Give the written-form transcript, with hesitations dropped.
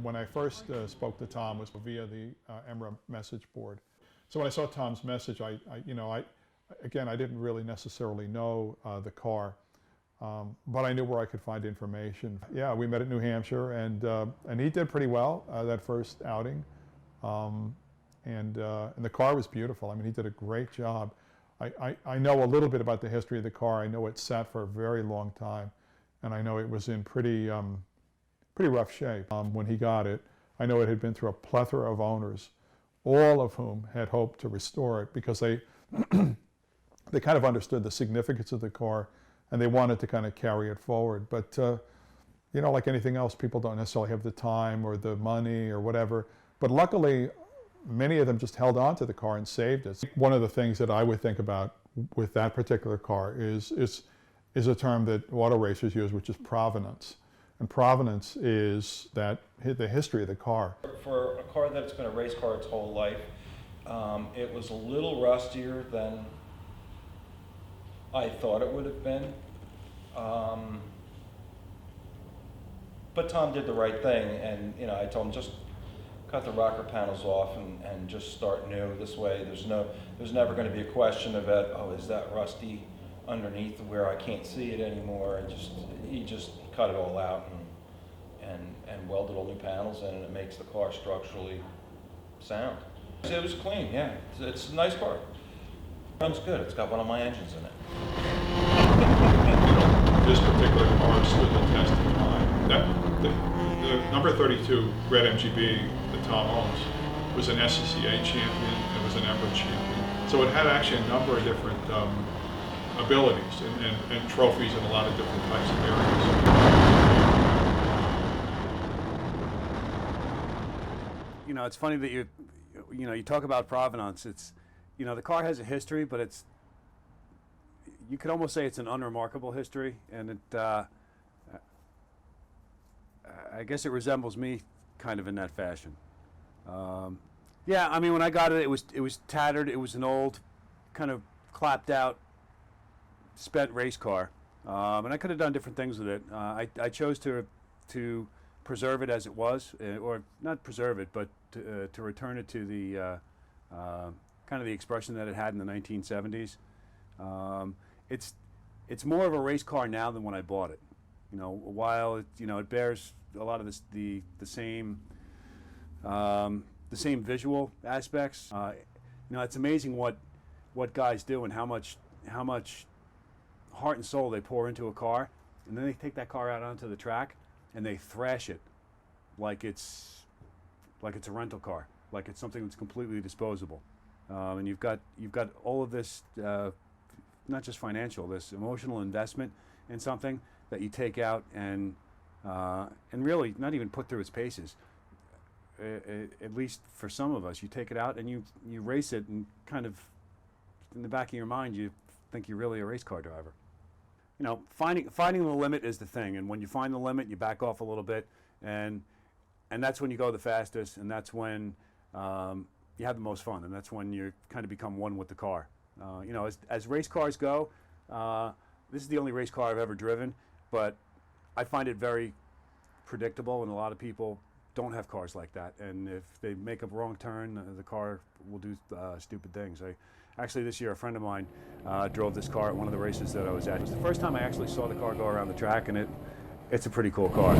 When I first spoke to Tom was via the EMRA message board. So when I saw Tom's message, again, I didn't really necessarily know the car, but I knew where I could find information. Yeah, we met at New Hampshire, and he did pretty well that first outing, and the car was beautiful. I mean, he did a great job. I know a little bit about the history of the car. I know it sat for a very long time, and I know it was in pretty rough shape when he got it. I know it had been through a plethora of owners, all of whom had hoped to restore it because they they kind of understood the significance of the car and they wanted to kind of carry it forward. But you know, like anything else, people don't necessarily have the time or the money or whatever. But luckily, many of them just held on to the car and saved it. One of the things that I would think about with that particular car is a term that auto racers use, which is provenance. And provenance is the history of the car. For a car that's been a race car its whole life, it was a little rustier than I thought it would have been. But Tom did the right thing, and you know, I told him just cut the rocker panels off and just start new. This way, there's never going to be a question about, oh, is that rusty underneath where I can't see it anymore? And he just cut it all out and welded all new panels, and it makes the car structurally sound. It was clean, yeah. It's a nice car. Runs good. It's got one of my engines in it. This particular car stood the test of time. The number 32 red MGB that Tom owns was an SCCA champion. It was an EMRA champion. So it had actually a number of different abilities and trophies in a lot of different types of areas. You know, it's funny that you talk about provenance. It's, you know, the car has a history, but you could almost say it's an unremarkable history, and I guess it resembles me kind of in that fashion. Yeah, I mean, when I got it, it was tattered. It was an old, kind of clapped out, spent race car, and I could have done different things with it. I chose to preserve it as it was, or not preserve it, but to return it to the kind of the expression that it had in the 1970s. It's more of a race car now than when I bought it. You know, while it bears a lot of the same visual aspects. You know, it's amazing what guys do and how much heart and soul they pour into a car, and then they take that car out onto the track and they thrash it like it's a rental car, like it's something that's completely disposable. And you've got all of this, not just financial, this emotional investment in something that you take out and really not even put through its paces. At least for some of us, you take it out and you race it, and kind of in the back of your mind you think you're really a race car driver. You know, finding the limit is the thing, and when you find the limit, you back off a little bit, and that's when you go the fastest, and that's when you have the most fun, and that's when you kind of become one with the car. You know, as race cars go, this is the only race car I've ever driven, but I find it very predictable, and a lot of people don't have cars like that, and if they make a wrong turn, the car will do stupid things. Actually, this year, a friend of mine drove this car at one of the races that I was at. It was the first time I actually saw the car go around the track, and it's a pretty cool car.